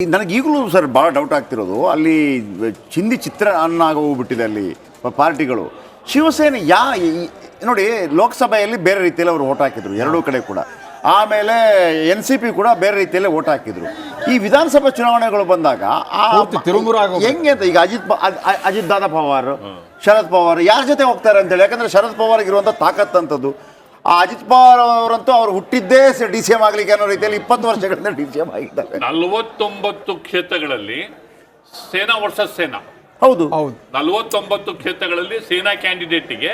ನನಗೆ ಈಗಲೂ ಸರ್ ಭಾಳ ಡೌಟ್ ಆಗ್ತಿರೋದು, ಅಲ್ಲಿ ಚಿಂದಿ ಚಿತ್ರ ಹೋಗ್ಬಿಟ್ಟಿದೆ ಅಲ್ಲಿ ಪಾರ್ಟಿಗಳು. ಶಿವಸೇನೆ ನೋಡಿ, ಲೋಕಸಭೆಯಲ್ಲಿ ಬೇರೆ ರೀತಿಯಲ್ಲಿ ಅವರು ಓಟ್ ಹಾಕಿದ್ರು ಎರಡೂ ಕಡೆ ಕೂಡ. ಆಮೇಲೆ NCP ಕೂಡ ಬೇರೆ ರೀತಿಯಲ್ಲೇ ಓಟ್ ಹಾಕಿದ್ರು. ಈ ವಿಧಾನಸಭಾ ಚುನಾವಣೆಗಳು ಬಂದಾಗ ಹೆಂಗೆ ಅಂತ ಈಗ ಅಜಿತ್ ದಾದಾ ಪವಾರ್, ಶರದ್ ಪವಾರ್ ಯಾರ ಜೊತೆ ಹೋಗ್ತಾರೆ ಅಂತೇಳಿ. ಯಾಕಂದ್ರೆ ಶರದ್ ಪವಾರ್ ಇರುವಂಥ ತಾಕತ್ತಂಥದ್ದು. ಆ ಅಜಿತ್ ಪವಾರ್ ಅವರಂತೂ ಅವ್ರು ಹುಟ್ಟಿದ್ದೇ DCM ಆಗ್ಲಿಕ್ಕೆ ಅನ್ನೋ ರೀತಿಯಲ್ಲಿ 20 ವರ್ಷಗಳಿಂದ DCM ಆಗಿದ್ದಾರೆ. 49 ಕ್ಷೇತ್ರಗಳಲ್ಲಿ ಸೇನಾ ವರ್ಸಸ್ ಸೇನಾ. ಹೌದು, 49 ಕ್ಷೇತ್ರಗಳಲ್ಲಿ ಸೇನಾ ಕ್ಯಾಂಡಿಡೇಟ್ಗೆ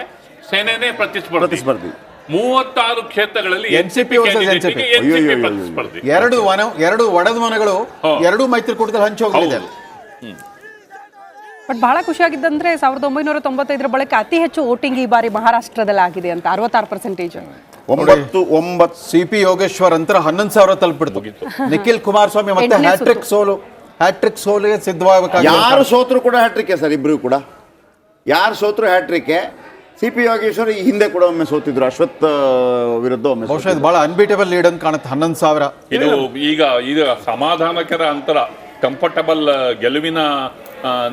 ಸೇನೆನೇ ಪ್ರತಿಸ್ಪರ್ಧಿ. 36 ಕ್ಷೇತ್ರಗಳಲ್ಲಿ NCP ಪ್ರತಿಸ್ಪರ್ಧಿ. ಎರಡು ಒಡೆದ ಮನೆಗಳು ಎರಡೂ ಮೈತ್ರಿಕೂಟದಲ್ಲಿ ಹಂಚೋಗಿದೆ. ಬಟ್ ಬಹಳ ಖುಷಿಯಾಗಿದ್ದಂದ್ರೆ 1995 ಬಳಿಕ ಅತಿ ಹೆಚ್ಚು ವೋಟಿಂಗ್ ಈ ಬಾರಿ ಮಹಾರಾಷ್ಟ್ರದಲ್ಲಿ ಆಗಿದೆ ಅಂತ 66%. 9 CP ಯೋಗೇಶ್ವರ್ ಅಂತರ 11,000 ತಲುಪಿಡ್ತು. ನಿಖಿಲ್ ಕುಮಾರಸ್ವಾಮಿ ಮತ್ತೆ ಹ್ಯಾಟ್ರಿಕ್ ಸೋಲಿಗೆ ಸಿದ್ಧವಾಗಬೇಕು. ಯಾರು ಸೋತ್ರು ಕೂಡ ಹ್ಯಾಟ್ರಿಕ್ ಸರ್, ಇಬ್ರು ಕೂಡ ಯಾರು ಸೋತ್ರು ಹ್ಯಾಟ್ರಿಕ್. CP ಯೋಗೇಶ್ವರ್ ಈ ಹಿಂದೆ ಕೂಡ ಒಮ್ಮೆ ಸೋತಿದ್ರು, ಅಶ್ವಥ್ ವಿರುದ್ಧ ಒಮ್ಮೆ. ಬಹುಶಃ ಬಹಳ ಅನ್ಬೀಟಬಲ್ ಲೀಡ್ ಅಂತ ಕಾಣುತ್ತೆ. 11,000 ಈಗ ಸಮಾಧಾನಕರ ಅಂತರ, ಕಂಫರ್ಟಬಲ್ ಗೆಲುವಿನ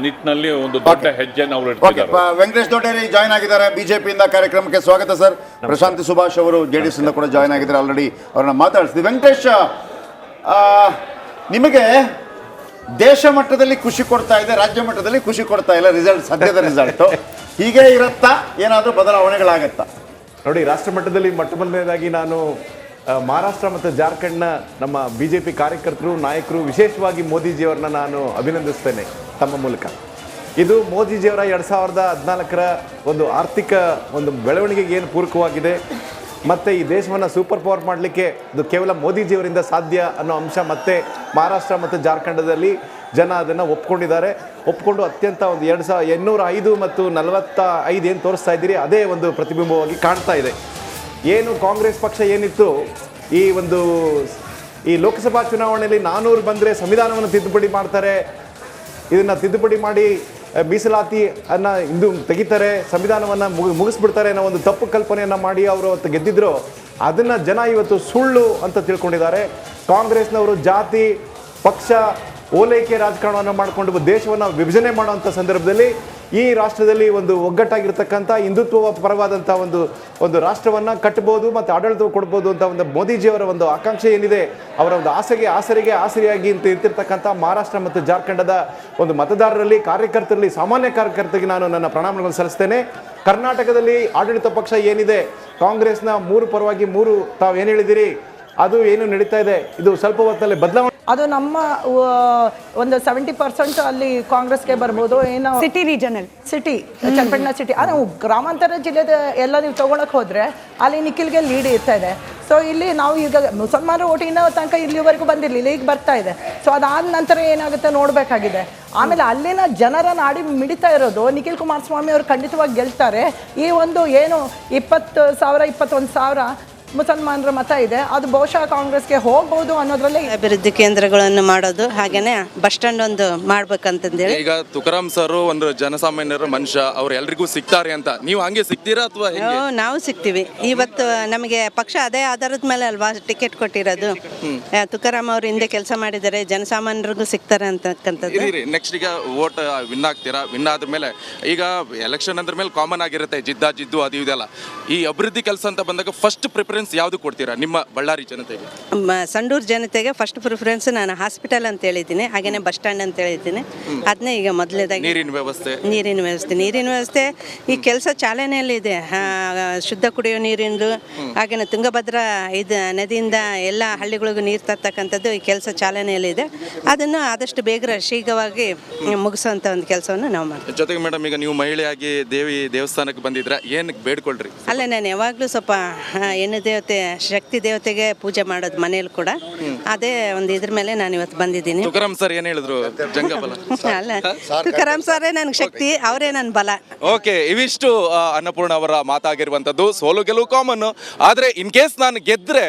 ನಿಟ್ಟಿನಲ್ಲಿ ಒಂದು ದೊಡ್ಡ ಹೆಜ್ಜೆಯನ್ನು ಅವರು ಇಡ್ತಿದ್ದಾರೆ. ವೆಂಕಟೇಶ್ ದೊಡ್ಡೇರಿ ಜಾಯ್ನ್ ಆಗಿದ್ದಾರೆ ಬಿಜೆಪಿಯಿಂದ. ಕಾರ್ಯಕ್ರಮಕ್ಕೆ ಸ್ವಾಗತ ಸರ್. ಪ್ರಶಾಂತಿ ಸುಭಾಷ್ ಅವರು JDS ಇಂದ ಕೂಡ ಜಾಯ್ನ್ ಆಗಿದ್ದಾರೆ. ಆಲ್ರೆಡಿ ಅವ್ರನ್ನ ಮಾತಾಡಿಸ್ತೀವಿ. ವೆಂಕಟೇಶ್, ನಿಮಗೆ ದೇಶ ಮಟ್ಟದಲ್ಲಿ ಖುಷಿ ಕೊಡ್ತಾ ಇದೆ, ರಾಜ್ಯ ಮಟ್ಟದಲ್ಲಿ ಖುಷಿ ಕೊಡ್ತಾ ಇಲ್ಲ ರಿಸಲ್ಟ್, ಸದ್ಯದ ರಿಸಲ್ಟ್ ಹೀಗೆ ಇರುತ್ತಾ, ಏನಾದರೂ ಬದಲಾವಣೆಗಳಾಗತ್ತಾ? ನೋಡಿ, ರಾಷ್ಟ್ರ ಮಟ್ಟದಲ್ಲಿ ಮೊಟ್ಟಮೊದಲನೇದಾಗಿ ನಾನು ಮಹಾರಾಷ್ಟ್ರ ಮತ್ತು ಜಾರ್ಖಂಡ್ನ ನಮ್ಮ BJP ಕಾರ್ಯಕರ್ತರು, ನಾಯಕರು, ವಿಶೇಷವಾಗಿ ಮೋದಿಜಿಯವರನ್ನ ನಾನು ಅಭಿನಂದಿಸ್ತೇನೆ ತಮ್ಮ ಮೂಲಕ. ಇದು ಮೋದಿಜಿಯವರ 2014ರ ಒಂದು ಆರ್ಥಿಕ ಒಂದು ಬೆಳವಣಿಗೆಗೆ ಏನು ಪೂರಕವಾಗಿದೆ, ಮತ್ತು ಈ ದೇಶವನ್ನು ಸೂಪರ್ ಪವರ್ ಮಾಡಲಿಕ್ಕೆ ಅದು ಕೇವಲ ಮೋದಿಜಿಯವರಿಂದ ಸಾಧ್ಯ ಅನ್ನೋ ಅಂಶ ಮತ್ತೆ ಮಹಾರಾಷ್ಟ್ರ ಮತ್ತು ಜಾರ್ಖಂಡದಲ್ಲಿ ಜನ ಅದನ್ನು ಒಪ್ಕೊಂಡು ಅತ್ಯಂತ ಒಂದು 2805 ಮತ್ತು 45 ಏನು ತೋರಿಸ್ತಾ ಇದ್ದೀರಿ ಅದೇ ಒಂದು ಪ್ರತಿಬಿಂಬವಾಗಿ ಕಾಣ್ತಾ ಇದೆ. ಏನು ಕಾಂಗ್ರೆಸ್ ಪಕ್ಷ ಏನಿತ್ತು ಈ ಲೋಕಸಭಾ ಚುನಾವಣೆಯಲ್ಲಿ 400 ಬಂದರೆ ಸಂವಿಧಾನವನ್ನು ತಿದ್ದುಪಡಿ ಮಾಡ್ತಾರೆ, ಇದನ್ನು ತಿದ್ದುಪಡಿ ಮಾಡಿ ಮೀಸಲಾತಿ ಇಂದು ತೆಗಿತಾರೆ, ಸಂವಿಧಾನವನ್ನು ಮುಗಿಸ್ಬಿಡ್ತಾರೆ ಅನ್ನೋ ಒಂದು ತಪ್ಪು ಕಲ್ಪನೆಯನ್ನು ಮಾಡಿ ಅವರು ಅವತ್ತು ಗೆದ್ದಿದ್ರು. ಅದನ್ನು ಜನ ಇವತ್ತು ಸುಳ್ಳು ಅಂತ ತಿಳ್ಕೊಂಡಿದ್ದಾರೆ. ಕಾಂಗ್ರೆಸ್ನವರು ಜಾತಿ ಪಕ್ಷ ಓಲೈಕೆ ರಾಜಕಾರಣವನ್ನು ಮಾಡಿಕೊಂಡು ದೇಶವನ್ನು ವಿಭಜನೆ ಮಾಡುವಂಥ ಸಂದರ್ಭದಲ್ಲಿ ಈ ರಾಷ್ಟ್ರದಲ್ಲಿ ಒಂದು ಒಗ್ಗಟ್ಟಾಗಿರ್ತಕ್ಕಂಥ ಹಿಂದುತ್ವ ಪರವಾದಂಥ ಒಂದು ರಾಷ್ಟ್ರವನ್ನು ಕಟ್ಟಬಹುದು ಮತ್ತು ಆಡಳಿತ ಕೊಡ್ಬೋದು ಅಂತ ಒಂದು ಮೋದಿಜಿಯವರ ಒಂದು ಆಕಾಂಕ್ಷೆ ಏನಿದೆ, ಅವರ ಒಂದು ಆಸರೆಯಾಗಿ ಅಂತ ಇರ್ತಿರ್ತಕ್ಕಂಥ ಮಹಾರಾಷ್ಟ್ರ ಮತ್ತು ಜಾರ್ಖಂಡದ ಒಂದು ಮತದಾರರಲ್ಲಿ, ಕಾರ್ಯಕರ್ತರಲ್ಲಿ, ಸಾಮಾನ್ಯ ಕಾರ್ಯಕರ್ತರಿಗೆ ನಾನು ನನ್ನ ಪ್ರಣಾಮಗಳನ್ನು ಸಲ್ಲಿಸ್ತೇನೆ. ಕರ್ನಾಟಕದಲ್ಲಿ ಆಡಳಿತ ಪಕ್ಷ ಏನಿದೆ, ಕಾಂಗ್ರೆಸ್ನ 3 ಪರವಾಗಿ 3 ತಾವು ಏನು ಹೇಳಿದಿರಿ ಅದು ಏನು ನಡೀತಾ ಇದೆ, ಇದು ಸ್ವಲ್ಪ ಹೊತ್ತಲ್ಲಿ ಬದಲಾವಣೆ. ಅದು ನಮ್ಮ ಒಂದು 70% ಅಲ್ಲಿ ಕಾಂಗ್ರೆಸ್ಗೆ ಬರ್ಬೋದು. ಏನೋ ಸಿಟಿ ಚನ್ನಪಟ್ಟಣ ಸಿಟಿ, ನಾವು ಗ್ರಾಮಾಂತರ ಜಿಲ್ಲೆದ ಎಲ್ಲ ನೀವು ತೊಗೊಳಕ್ಕೆ ಹೋದರೆ ಅಲ್ಲಿ ನಿಖಿಲ್ಗೆ ಲೀಡ್ ಇರ್ತಾ ಇದೆ. ಸೊ ಇಲ್ಲಿ ನಾವು ಈಗ ಮುಸಲ್ಮಾನರ ಓಟಿನ ತನಕ ಇಲ್ಲಿವರೆಗೂ ಬಂದಿರಲಿಲ್ಲ, ಈಗ ಬರ್ತಾ ಇದೆ. ಸೊ ಅದಾದ ನಂತರ ಏನಾಗುತ್ತೆ ನೋಡಬೇಕಾಗಿದೆ. ಆಮೇಲೆ ಅಲ್ಲಿನ ಜನರ ನಾಡಿ ಮಿಡಿತಾ ಇರೋದು ನಿಖಿಲ್ ಕುಮಾರಸ್ವಾಮಿ ಅವರು ಖಂಡಿತವಾಗಿ ಗೆಲ್ತಾರೆ. ಈ ಒಂದು ಏನು 20,000 21,000 ಮುಸಲ್ಮಾನರ ಮತ ಇದೆ, ಅದು ಬಹುಶಃ ಕಾಂಗ್ರೆಸ್ಗೆ ಹೋಗ್ಬೋದು ಅನ್ನೋದ್ರಲ್ಲಿ. ಅಭಿವೃದ್ಧಿ ಕೇಂದ್ರಗಳನ್ನು ಮಾಡೋದು, ಹಾಗೇನೆ ಬಸ್ ಸ್ಟ್ಯಾಂಡ್ ಒಂದು ಮಾಡ್ಬೇಕಂತಂದೇಳಿ. ಈಗ ತುಕಾರಾಮ್ ಸರ್ ಒಂದು ಜನಸಾಮಾನ್ಯರ ಮನುಷ್ಯ, ಅವ್ರು ಎಲ್ರಿಗೂ ಸಿಗ್ತಾರೆ ಅಂತ ನೀವು ಹಂಗೆ ಸಿಗ್ತೀರಾ ಅಥವಾ ನಾವು ಸಿಗ್ತೀವಿ. ಇವತ್ತು ನಮಗೆ ಪಕ್ಷ ಅದೇ ಆಧಾರದ ಮೇಲೆ ಅಲ್ವಾ ಟಿಕೆಟ್ ಕೊಟ್ಟಿರೋದು. ತುಕಾರಾಮ್ ಅವ್ರು ಹಿಂದೆ ಕೆಲಸ ಮಾಡಿದ್ದಾರೆ, ಜನಸಾಮಾನ್ಯರಿಗೂ ಸಿಗ್ತಾರೆ ಅಂತಕ್ಕಂಥದ್ದು. ನೆಕ್ಸ್ಟ್ ಈಗ ವೋಟ್ ವಿನ್ ಆಗ್ತೀರಾ, ವಿನ್ ಆದ್ಮೇಲೆ ಈಗ ಎಲೆಕ್ಷನ್ ಅಂದ್ರ ಮೇಲೆ ಕಾಮನ್ ಆಗಿರುತ್ತೆ ಜಿದ್ದು ಅದು ಇದೆಲ್ಲ. ಈ ಅಭಿವೃದ್ಧಿ ಕೆಲಸ ಅಂತ ಬಂದಾಗ ಫಸ್ಟ್ ಪ್ರಿಫರೆನ್ಸ್ ಯಾವ್ದು ಕೊಡ್ತೀರಾ ನಿಮ್ಮ ಬಳ್ಳಾರಿ ಜನತೆಗೆ? ಸಂಡೂರು ಜನತೆಗೆ ಫಸ್ಟ್ ಪ್ರಿಫರೆನ್ಸ್ ನಾನು ಹಾಸ್ಪಿಟಲ್ ಅಂತ ಹೇಳಿದ್ದೀನಿ, ಹಾಗೇನೆ ಬಸ್ ಸ್ಟ್ಯಾಂಡ್ ಅಂತ ಹೇಳಿದ್ದೀನಿ. ಅದನ್ನೇ ಈಗ ಮೊದಲೇದಾಗಿ ನೀರಿನ ವ್ಯವಸ್ಥೆ ಈ ಕೆಲಸ ಚಾಲನೆಯಲ್ಲಿದೆ. ಶುದ್ಧ ಕುಡಿಯೋ ನೀರಿಂದು, ಹಾಗೇನೆ ತುಂಗಭದ್ರಾ ನದಿಯಿಂದ ಎಲ್ಲ ಹಳ್ಳಿಗಳಿಗೂ ನೀರು ತರ್ತಕ್ಕಂಥದ್ದು ಈ ಕೆಲಸ ಚಾಲನೆಯಲ್ಲಿದೆ. ಅದನ್ನು ಆದಷ್ಟು ಬೇಗ ಶೀಘ್ರವಾಗಿ ಮುಗಿಸುವಂಥ ಒಂದು ಕೆಲಸವನ್ನು ನಾವು ಮಾಡ್ತೀವಿ. ಜೊತೆಗೆ ಮೇಡಮ್, ಈಗ ನೀವು ಮಹಿಳೆಯಾಗಿ ದೇವಸ್ಥಾನಕ್ಕೆ ಬಂದಿದ್ರೆ ಏನಕ್ಕೆ ಬೇಡ್ಕೊಳ್ರಿ? ಅಲ್ಲೇ ನಾನು ಯಾವಾಗಲೂ ಸ್ವಲ್ಪ ಹೆಣ್ಣು ದೇವತೆ, ಶಕ್ತಿ ದೇವತೆಗೆ ಪೂಜೆ ಮಾಡೋದು ಮನೇಲಿ ಕೂಡ. ಅದೇ ಒಂದು ಇದ್ರ ಮೇಲೆ ನಾನು ಇವತ್ತು ಬಂದಿದ್ದೀನಿ. ತುಕಾರಾಮ್ ಸರ್ ಏನ್ ಹೇಳಿದ್ರು? ಜಂಗಬಲ ಅಲ್ಲ, ತುಕಾರಾಮ್ ಸರೇ ನನ್ಗೆ ಶಕ್ತಿ, ಅವರೇ ನನ್ನ ಬಲ. ಓಕೆ, ಇವಿಷ್ಟು ಅನ್ನಪೂರ್ಣ ಅವರ ಮಾತಾಗಿರುವಂತದ್ದು. ಸೋಲು ಗೆಲುವು ಕಾಮನ್, ಆದ್ರೆ ಇನ್ ಕೇಸ್ ನಾನು ಗೆದ್ರೆ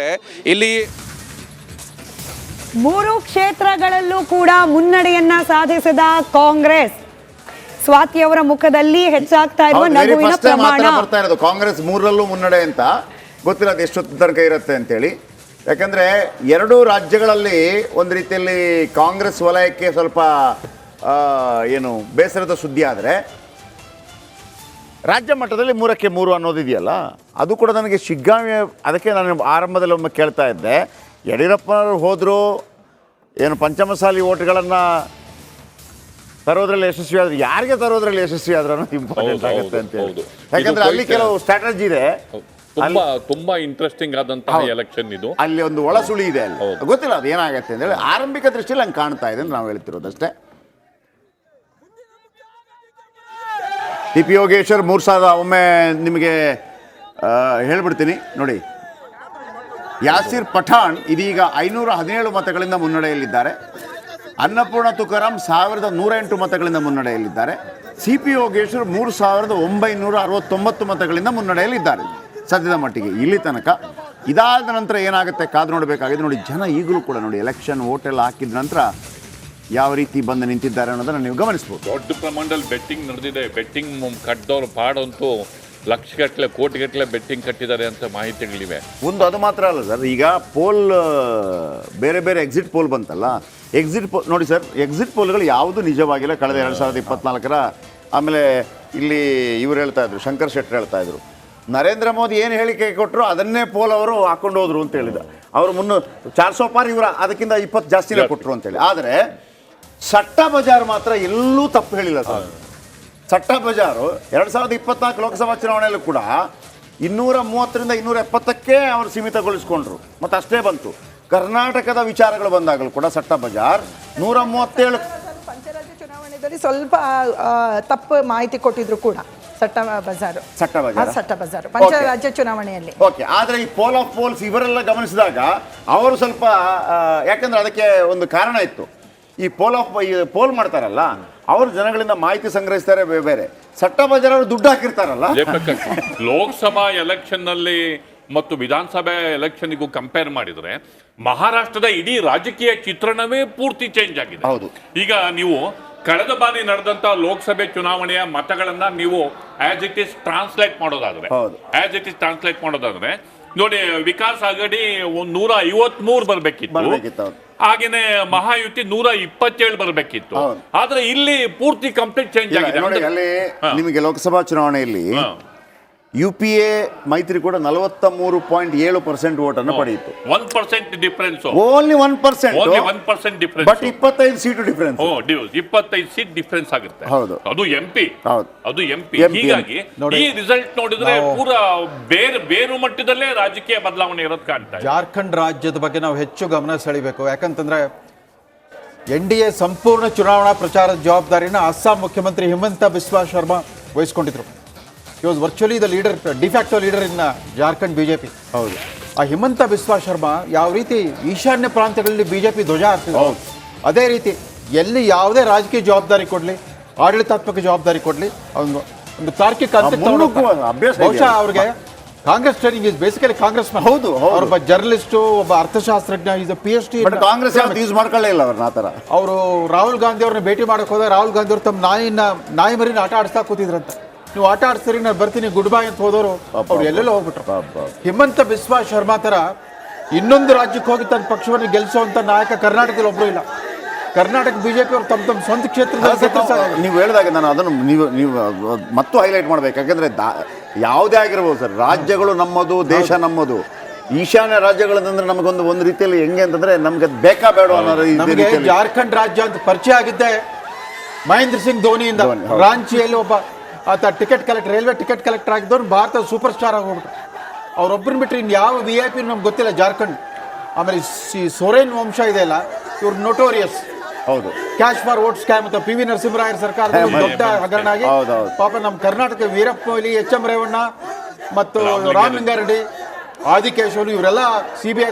ಇಲ್ಲಿ 3 ಕ್ಷೇತ್ರಗಳಲ್ಲೂ ಕೂಡ ಮುನ್ನಡೆಯನ್ನ ಸಾಧಿಸಿದ ಕಾಂಗ್ರೆಸ್. ಸ್ವಾತಿಯವರ ಮುಖದಲ್ಲಿ ಹೆಚ್ಚಾಗ್ತಾ ಇರುವ ನಗುವಿನ ಪ್ರಮಾಣ. ಕಾಂಗ್ರೆಸ್ 3ರಲ್ಲೂ ಮುನ್ನಡೆ ಅಂತ ಗೊತ್ತಿಲ್ಲ, ಅದು ಎಷ್ಟೊತ್ತು ತನಕ ಇರುತ್ತೆ ಅಂತೇಳಿ. ಯಾಕಂದರೆ ಎರಡೂ ರಾಜ್ಯಗಳಲ್ಲಿ ಒಂದು ರೀತಿಯಲ್ಲಿ ಕಾಂಗ್ರೆಸ್ ವಲಯಕ್ಕೆ ಸ್ವಲ್ಪ ಏನು ಬೇಸರದ ಸುದ್ದಿ ಆದರೆ ರಾಜ್ಯ ಮಟ್ಟದಲ್ಲಿ 3ಕ್ಕೆ 3 ಅನ್ನೋದಿದೆಯಲ್ಲ, ಅದು ಕೂಡ ನನಗೆ ಶಿಗ್ಗಾಮಿ. ಅದಕ್ಕೆ ನಾನು ಆರಂಭದಲ್ಲಿ ಒಮ್ಮೆ ಕೇಳ್ತಾ ಇದ್ದೆ, ಯಡಿಯೂರಪ್ಪನವರು ಹೋದರು ಏನು ಪಂಚಮಸಾಲಿ ಓಟ್ಗಳನ್ನು ತರೋದ್ರಲ್ಲಿ ಯಶಸ್ವಿ ಆದ್ರೆ, ಯಾರಿಗೆ ತರೋದ್ರಲ್ಲಿ ಯಶಸ್ವಿ ಆದ್ರೂ ಅನ್ನೋದು ಇಂಪಾರ್ಟೆಂಟ್ ಆಗುತ್ತೆ ಅಂತ ಹೇಳಿ. ಯಾಕಂದ್ರೆ ಅಲ್ಲಿ ಕೆಲವು ಸ್ಟ್ರಾಟಜಿ ಇದೆ, ತುಂಬಾ ಇಂಟ್ರೆಸ್ಟಿಂಗ್ ಆದಂತಹ ಎಲೆಕ್ಷನ್ ಇದು. ಅಲ್ಲಿ ಒಂದು ಒಳಸುಳಿ ಇದೆ, ಅಲ್ಲಿ ಗೊತ್ತಿಲ್ಲ ಅದು ಏನಾಗತ್ತೆ ಅಂತ ಹೇಳಿ. ಆರಂಭಿಕ ದೃಷ್ಟಿಯಲ್ಲಿ ಹಂಗೆ ಕಾಣ್ತಾ ಇದೆ ಅಂತ ನಾವು ಹೇಳ್ತಿರೋದಷ್ಟೇ. ಟಿ ಪಿ ಯೋಗೇಶ್ವರ್ 3000 ಒಮ್ಮೆ ನಿಮಗೆ ಹೇಳ್ಬಿಡ್ತೀನಿ ನೋಡಿ. ಯಾಸಿರ್ ಪಠಾಣ್ ಇದೀಗ 517 ಮತಗಳಿಂದ ಮುನ್ನಡೆಯಲ್ಲಿದ್ದಾರೆ. ಅನ್ನಪೂರ್ಣ ತುಕಾರಾಮ್ 1108 ಮತಗಳಿಂದ ಮುನ್ನಡೆಯಲ್ಲಿದ್ದಾರೆ. ಸಿ ಪಿ ಯೋಗೇಶ್ವರ್ 3969 ಮತಗಳಿಂದ ಮುನ್ನಡೆಯಲ್ಲಿದ್ದಾರೆ ಸದ್ಯದ ಮಟ್ಟಿಗೆ ಇಲ್ಲಿ ತನಕ. ಇದಾದ ನಂತರ ಏನಾಗುತ್ತೆ ಕಾದು ನೋಡಬೇಕಾಗಿದೆ. ನೋಡಿ, ಜನ ಈಗಲೂ ಕೂಡ ನೋಡಿ ಎಲೆಕ್ಷನ್ ಓಟೆಲ್ಲ ಹಾಕಿದ ನಂತರ ಯಾವ ರೀತಿ ಬಂದು ನಿಂತಿದ್ದಾರೆ ಅನ್ನೋದನ್ನು ನೀವು ಗಮನಿಸ್ಬೋದು. ದೊಡ್ಡ ಪ್ರಮಾಣದಲ್ಲಿ ಬೆಟ್ಟಿಂಗ್ ನಡೆದಿದೆ. ಬೆಟ್ಟಿಂಗ್ ಕಟ್ಟಿದವರು ಪಾಡಂತೂ ಲಕ್ಷಗಟ್ಟಲೆ ಕೋಟಿಗಟ್ಟಲೆ ಬೆಟ್ಟಿಂಗ್ ಕಟ್ಟಿದ್ದಾರೆ ಅಂತ ಮಾಹಿತಿಗಳಿವೆ. ಒಂದು ಅದು ಮಾತ್ರ ಅಲ್ಲ ಸರ್, ಈಗ ಪೋಲ್ ಬೇರೆ ಬೇರೆ ಎಕ್ಸಿಟ್ ಪೋಲ್ ಬಂತಲ್ಲ, ಎಕ್ಸಿಟ್ ಪೋಲ್ ನೋಡಿ ಸರ್, ಎಕ್ಸಿಟ್ ಪೋಲ್ಗಳು ಯಾವುದು ನಿಜವಾಗಿಲ್ಲ. ಕಳೆದ 2024ರ ಆಮೇಲೆ ಇಲ್ಲಿ ಇವ್ರು ಹೇಳ್ತಾ ಇದ್ರು, ಶಂಕರ್ ಶೆಟ್ಟರ್ ಹೇಳ್ತಾ ಇದ್ರು, ನರೇಂದ್ರ ಮೋದಿ ಏನು ಹೇಳಿಕೆ ಕೊಟ್ಟರು ಅದನ್ನೇ ಪೋಲ್ ಅವರು ಹಾಕೊಂಡು ಹೋದ್ರು ಅಂತ ಹೇಳಿದ. ಅವರು 400 ಪಾರ್, ಇವರು ಅದಕ್ಕಿಂತ 20 ಜಾಸ್ತಿನೇ ಕೊಟ್ಟರು ಅಂತೇಳಿ. ಆದರೆ ಸಟ್ಟ ಬಜಾರ್ ಮಾತ್ರ ಎಲ್ಲೂ ತಪ್ಪು ಹೇಳಿಲ್ಲ ಸರ್. ಸಟ್ಟ ಬಜಾರು 2024 ಲೋಕಸಭಾ ಚುನಾವಣೆಯಲ್ಲೂ ಕೂಡ 230ರಿಂದ 270ಕ್ಕೆ ಅವರು ಸೀಮಿತಗೊಳಿಸ್ಕೊಂಡ್ರು, ಮತ್ತು ಅಷ್ಟೇ ಬಂತು. ಕರ್ನಾಟಕದ ವಿಚಾರಗಳು ಬಂದಾಗಲೂ ಕೂಡ ಸಟ್ಟ ಬಜಾರ್ 137. ಪಂಚರಾಜ್ಯ ಚುನಾವಣೆಯಲ್ಲಿ ಸ್ವಲ್ಪ ತಪ್ಪು ಮಾಹಿತಿ ಕೊಟ್ಟಿದ್ರು ಕೂಡ ಸಟ್ಟ ಬಜಾರು ಪಂಚರಾಜ್ಯ ಚುನಾವಣೆಯಲ್ಲಿ. ಓಕೆ, ಆದರೆ ಈ ಪೋಲ್ ಆಫ್ ಪೋಲ್ಸ್ ಇವರೆಲ್ಲ ಗಮನಿಸಿದಾಗ ಅವರು ಸ್ವಲ್ಪ ಯಾಕಂದ್ರೆ ಅದಕ್ಕೆ ಒಂದು ಕಾರಣ ಇತ್ತು. ಈ ಪೋಲ್ ಮಾಡ್ತಾರಲ್ಲ, ಅವರು ಜನಗಳಿಂದ ಮಾಹಿತಿ ಸಂಗ್ರಹಿಸ್ತಾರೆ ಬೇರೆ. ಸಟ್ಟ ಬಜಾರ್ ಅವರು ದುಡ್ಡು ಹಾಕಿರ್ತಾರಲ್ಲ. ಲೋಕಸಭಾ ಎಲೆಕ್ಷನ್ ನಲ್ಲಿ ಮತ್ತು ವಿಧಾನಸಭೆ ಎಲೆಕ್ಷನ್ಗೂ ಕಂಪೇರ್ ಮಾಡಿದ್ರೆ ಮಹಾರಾಷ್ಟ್ರದ ಇಡೀ ರಾಜಕೀಯ ಚಿತ್ರಣವೇ ಪೂರ್ತಿ ಚೇಂಜ್ ಆಗಿದೆ. ಹೌದು. ಈಗ ನೀವು ಕಳೆದ ಬಾರಿ ನಡೆದಂತ ಲೋಕಸಭೆ ಚುನಾವಣೆಯ ಮತಗಳನ್ನ ನೀವು ಆಸ್ ಇಟ್ ಇಸ್ ಟ್ರಾನ್ಸ್ಲೇಟ್ ಮಾಡೋದಾದ್ರೆ ನೋಡಿ, ವಿಕಾಸ್ ಅಗಡಿ 153 ಬರ್ಬೇಕಿತ್ತು. ಹಾಗೇನೆ ಮಹಾಯುತಿ 127 ಬರ್ಬೇಕಿತ್ತು. ಆದ್ರೆ ಇಲ್ಲಿ ಪೂರ್ತಿ ಕಂಪ್ಲೀಟ್ ಚೇಂಜ್ ಆಗಿದೆ. ನೋಡಿ, ಅಲ್ಲಿ ನಿಮಗೆ ಲೋಕಸಭಾ ಚುನಾವಣೆಯಲ್ಲಿ UPA ಮೈತ್ರಿ ಕೂಡ 43.7% ಓಟನ್ನು ಪಡೆಯಿತು. 1% difference, only 1%, difference, but 25 seat difference. 25 seat difference ಆಗುತ್ತೆ. ಹೌದು, ಅದು MP. ಹೌದು, MP. ಹೀಗಾಗಿ ಈ ರಿಸಲ್ಟ್ ನೋಡಿದ್ರೆ ಪೂರಾ ಬೇರು ಮಟ್ಟದಲ್ಲೇ ರಾಜಕೀಯ ಬದಲಾವಣೆ ಇರೋದು ಕಾಣ್ತಾ ಇದೆ. ಜಾರ್ಖಂಡ್ ರಾಜ್ಯದ ಬಗ್ಗೆ ನಾವು ಹೆಚ್ಚು ಗಮನ ಸೆಳೆಯಬೇಕು. ಯಾಕಂತಂದ್ರೆ NDA ಸಂಪೂರ್ಣ ಚುನಾವಣಾ ಪ್ರಚಾರದ ಜವಾಬ್ದಾರಿನ ಅಸ್ಸಾಂ ಮುಖ್ಯಮಂತ್ರಿ Himanta Biswa Sharma ವಹಿಸ್ಕೊಂಡಿದ್ರು. He was virtually the leader, de facto leader in Jharkhand BJP. ಹೌದು. ಆ ಹಿಮಂತ ಬಿಸ್ವಾ ಶರ್ಮಾ ಯಾವ ರೀತಿ ಈಶಾನ್ಯ ಪ್ರಾಂತ್ಯಗಳಲ್ಲಿ BJP ಧ್ವಜ ಹಾರ್ತಿದ್ರು, ಅದೇ ರೀತಿ ಎಲ್ಲಿ ಯಾವುದೇ ರಾಜಕೀಯ ಜವಾಬ್ದಾರಿ ಕೊಡಲಿ, ಆಡಳಿತಾತ್ಮಕ ಜವಾಬ್ದಾರಿ ಕೊಡಲಿ, ಒಂದು ತಾರ್ಕಿಕ ಬಹುಶಃ ಅವ್ರಿಗೆ Congress training is basically Congress. ಹೌದು, ಒಬ್ಬ ಜರ್ನಲಿಸ್ಟು, ಒಬ್ಬ ಅರ್ಥಶಾಸ್ತ್ರಜ್ಞ, ಈಸ್ PhD. ಕಾಂಗ್ರೆಸ್ ಯೂಸ್ ಮಾಡ್ಕೊಳ್ಳೇ ಇಲ್ಲ ಅವ್ರನ್ನ. ಆ ಥರ ಅವರು ರಾಹುಲ್ ಗಾಂಧಿ ಅವ್ರನ್ನ ಭೇಟಿ ಮಾಡಕ್ಕೆ ಹೋದಾಗ ರಾಹುಲ್ ಗಾಂಧಿ ಅವರು ತಮ್ಮ ನಾಯಿ ಮರಿನ ಆಟ ಆಡಿಸ್ತಾ ಕೂತಿದ್ರಂತೆ. ನೀವು ಆಟ ಆಡ್ತೀರಿ, ನಾನು ಬರ್ತೀನಿ, ಗುಡ್ ಬೈ ಅಂತ ಹೋದವರು ಅವ್ರು ಎಲ್ಲೆಲ್ಲೋ ಹೋಗ್ಬಿಟ್ರು. ಹಿಮಂತ ಬಿಸ್ವಾ ಶರ್ಮಾ ಥರ ಇನ್ನೊಂದು ರಾಜ್ಯಕ್ಕೆ ಹೋಗಿ ತನ್ನ ಪಕ್ಷವನ್ನು ಗೆಲ್ಲಿಸುವಂಥ ನಾಯಕ ಕರ್ನಾಟಕದಲ್ಲಿ ಒಬ್ಬರು ಇಲ್ಲ. ಕರ್ನಾಟಕ BJP ಅವರು ತಮ್ಮ ಸ್ವಂತ ಕ್ಷೇತ್ರದಲ್ಲಿ ನೀವು ಹೇಳಿದಾಗ ನಾನು ಅದನ್ನು ನೀವು ಮತ್ತು ಹೈಲೈಟ್ ಮಾಡಬೇಕು. ಯಾಕೆಂದರೆ ಯಾವುದೇ ಆಗಿರ್ಬೋದು ಸರ್, ರಾಜ್ಯಗಳು ನಮ್ಮದು, ದೇಶ ನಮ್ಮದು. ಈಶಾನ್ಯ ರಾಜ್ಯಗಳಂದ್ರೆ ನಮಗೊಂದು ರೀತಿಯಲ್ಲಿ ಹೆಂಗೆ ಅಂತಂದ್ರೆ ನಮ್ಗೆ ಬೇಕಾ ಬೇಡ ಅನ್ನೋ. ಜಾರ್ಖಂಡ್ ರಾಜ್ಯ ಅಂತ ಪರಿಚಯ ಆಗಿದ್ದೆ ಮಹೇಂದ್ರ ಸಿಂಗ್ ಧೋನಿಯಿಂದ. ರಾಂಚಿಯಲ್ಲಿ ಒಬ್ಬ ಆತ ticket collector, railway ticket collector ಆಗಿದ್ದವ್ರು ಭಾರತದ ಸೂಪರ್ ಸ್ಟಾರ್ ಆಗೋಗ್ಬಿಟ್ರು. ಅವ್ರೊಬ್ಬರನ್ನ ಬಿಟ್ಟರೆ ಇನ್ನು ಯಾವ VIP ನಮ್ಗೆ ಗೊತ್ತಿಲ್ಲ ಜಾರ್ಖಂಡ್. ಆಮೇಲೆ ಸೊರೇನ್ ವಂಶ ಇದೆಯಲ್ಲ, ಇವ್ರು ನೋಟೋರಿಯಸ್. ಹೌದು, ಕ್ಯಾಶ್ ಫಾರ್ ವೋಟ್ ಸ್ಕ್ಯಾಮ್ ಅಂತ PV ನರಸಿಂಹರಾಯರ ಸರ್ಕಾರದಲ್ಲಿ ದೊಡ್ಡ ಹಗರಣ ಆಗಿ ಪಾಪ ನಮ್ಮ ಕರ್ನಾಟಕ ವೀರಪ್ಪ ಮೊಯ್ಲಿ, HM ರೇವಣ್ಣ ಮತ್ತು ರಾಮಲಿಂಗಾರೆಡ್ಡಿ, ಆದಿಕೇಶವ್ ಇವರೆಲ್ಲ CBI